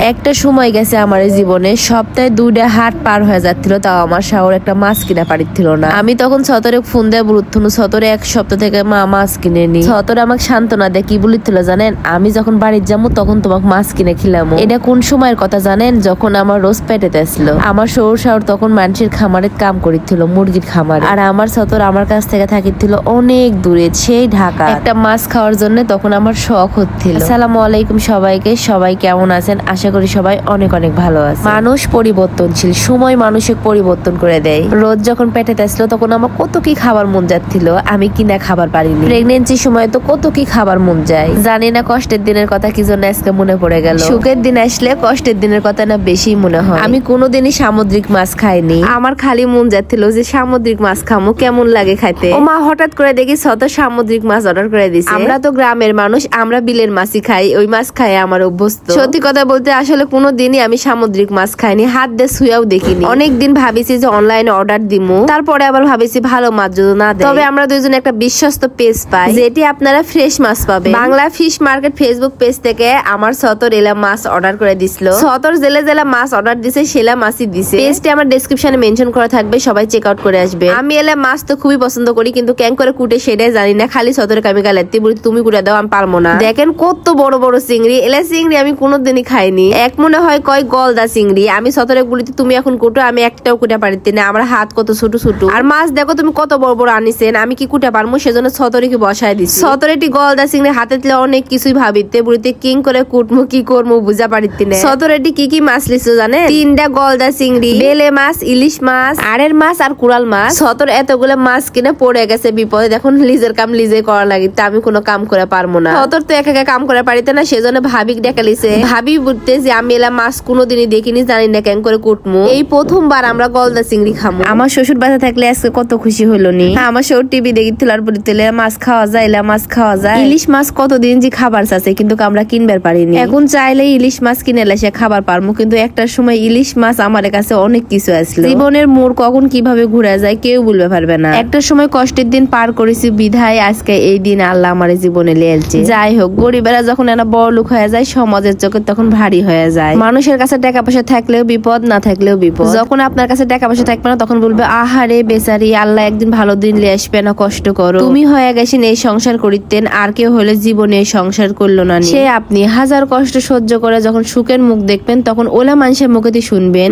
একটা সময় গেছে আমার জীবনে সপ্তাহে 2টা হাট পার হয়ে যাচ্ছিল, তাও আমার শাওর একটা মাছ কিনা পারিছিল না। আমি তখন ছতরে ফোন দেয় বলুন ছতরে এক সপ্তাহ থেকে মা মাছ কিনে নি। ছতরে আমাকে সান্ত্বনা দেয়, কি বলিছিল জানেন, আমি যখন বাড়ির যাবো তখন তোমাকে মাছ কিনে খিলামো। এটা কোন সময়ের কথা জানেন, যখন আমার রোজ পেটেতে আসলো। আমার শৌর শাওর তখন মানুষের খামারে কাম করিছিল, মুরগির খামারে। আর আমার ছতর আমার কাছ থেকে থাকিছিল অনেক দূরে, সেই ঢাকা। একটা মাছ খাওয়ার জন্য তখন আমার শখ হচ্ছিল। আসসালামু আলাইকুম সবাইকে, সবাই কেমন আছেন? আশা করি সবাই অনেক অনেক ভালো আছে। মানুষ পরিবর্তনশীল, সময় মানুষকে পরিবর্তন করে দেয়। রোজ যখন পেটেতে আসলো তখন আমার কত কি খাবার মন যাচ্ছিল, আমি কিনা খাবার পারিনি। প্রেগনেন্সির সময় তো কত কি খাবার মন যায়, জানি না কষ্টের দিনের কথা কি জন্য আজকে মনে পড়ে গেল। সুখের দিন আসলে কষ্টের দিনের কথা না বেশি মনে হয়। আমি কোনোদিনই সামুদ্রিক মাছ খাইনি, আমার খালি মন যাচ্ছিল যে সামুদ্রিক মাছ খামো, কেমন লাগে খাইতে। ও মা হঠাৎ করে দেখি শত সামুদ্রিক মাছ অর্ডার করে দিছে। আমরা তো গ্রামের মানুষ, আমরা বিলের মাছই খাই, ওই মাছ খাই আমার অভ্যস্ত। সত্যি কথা বলতে আসলে কোনোদিনই আমি সামুদ্রিক মাছ খাইনি, হাত দিয়ে ছুঁয়াও দেখিনি। অনেকদিন ভাবিছি যে অনলাইনে অর্ডার দিমু, তারপরে আবার ভাবিছি ভালো মাছ যদি না দেয়। তবে আমরা দুইজন একটা বিশ্বস্ত পেজ পাই, যেটি আপনারা ফ্রেশ মাছ পাবেন। Bangla fish market Facebook page থেকে আমার সতর এলা মাছ অর্ডার করে দিছিল। সতর জেলা জেলা মাছ অর্ডার দিছে, সেলা মাছই দিছে। পেজটি আমার ডেসক্রিপশনে মেনশন করা থাকবে, সবাই চেক আউট করে আসবে। আমি এলা মাছ তো খুবই পছন্দ করি, কিন্তু ক্যাং করে কুটে সেটাই জানি না। খালি সতরে কামি গালাতে বলি তুমি কুটে দাও, আমি পারবো না। দেখেন কত বড় বড় চিংড়ি, এলা চিংড়ি আমি কোনোদিনই খাইনি। এক মনে হয় কয় গলদা চিংড়ি। আমি সতরে গুলিতে তুমি এখন কুটো, আমি একটাও কুটে পারিতে না, আমার হাত কত ছোট ছোট। আর মাছ দেখো তুমি কত বড় বড় আনিছেন, আমি কি কুটে পারবো, সেজন্য সতরে কি বসায় দিচ্ছি। সতরেটি গলদা চিংড়ি হাতে দিলে অনেক কিছুই ভাবিতে বুড়িতে কিং করে কুটমু, কি করবো বুঝা পারিতে না। সতরেটি কি কি মাছ লিছো জানে, 3টা গলদা চিংড়ি, বেলে মাছ, ইলিশ মাছ, আড়ের মাছ আর কুড়াল মাছ। সতর এতগুলো মাছ কিনে পড়ে গেছে বিপদে। দেখুন লিজের কাম লিজে করা লাগিতে, আমি কোনো কাম করে পারবো না। সতর তো একা একা কাম করে পারিতে না, সেজন্য ভাবি ডেকে লিছে। ভাবি বলতে যে আমি এলা মাছ কোনোদিনই দেখিনি, জানি না কেন করে কুটমু। এই প্রথমবার আমরা গলদা চিংড়ি খামো। আমার শ্বশুর বাসা থাকলে আজকে কত খুশি হলো নি। আমার শ্বশুর টিভি দেখিছিল আর বলিতে মাছ খাওয়া যায়, এলা মাছ খাওয়া যায়। ইলিশ মাছ কতদিন যে খাবার চাচ্ছে, কিন্তু আমরা কিনবার পারিনি। এখন চাইলে ইলিশ মাছ কিনে এলে সে খাবার পারবো, কিন্তু একটা সময় ইলিশ মাছ আমার কাছে অনেক কিছু আসলো। জীবনের মোড় কখন কিভাবে ঘুরে যায় কেউ বলতে পারবে না। একটা সময় কষ্টের দিন পার করেছি বিধায় আজকে এই দিন আল্লাহ আমার জীবনে লিয়েছে। যাই হোক, গরিবেরা যখন এরা বড় লোক হয়ে যায় সমাজের চোখে তখন ভারী হয়ে যায়। মানুষের কাছে টাকা পয়সা থাকলেও বিপদ, না থাকলেও বিপদ। যখন আপনার কাছে টাকা পয়সা থাকবে না তখন বলবে আহারে বেচারি, আল্লাহ একদিন ভালো দিন লিয়ে আসবে না, কষ্ট করো। তুমি হয়ে গেছেন এই সংসার করিতেন, আর কেউ হলে জীবনে এই সংসার করলো না। সে আপনি হাজার কষ্ট সহ্য করে যখন সুখের মুখ দেখবেন তখন ওলা মানুষের মুখেতে শুনবেন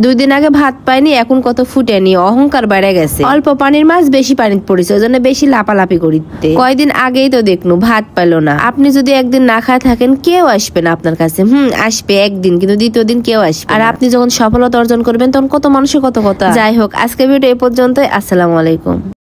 2 দিন আগে ভাত পাইনি, এখন কত ফুটেনি, অহংকার বেড়ে গেছে। অল্প পানির মাছ বেশি পানিতে পড়েছে, ওই জন্য বেশি লাপালাপি করিতে। কয়দিন আগেই তো দেখনু ভাত পাইলো না। আপনি যদি একদিন না খায় থাকেন কেউ আসবে না আপনার কাছে। আসবে একদিন, কিন্তু দ্বিতীয় দিন কেউ আসবে। আর আপনি যখন সফলতা অর্জন করবেন তখন কত মানুষের কত কথা। যাই হোক, আজকে ভিডিও এই পর্যন্তই। আসসালামু আলাইকুম।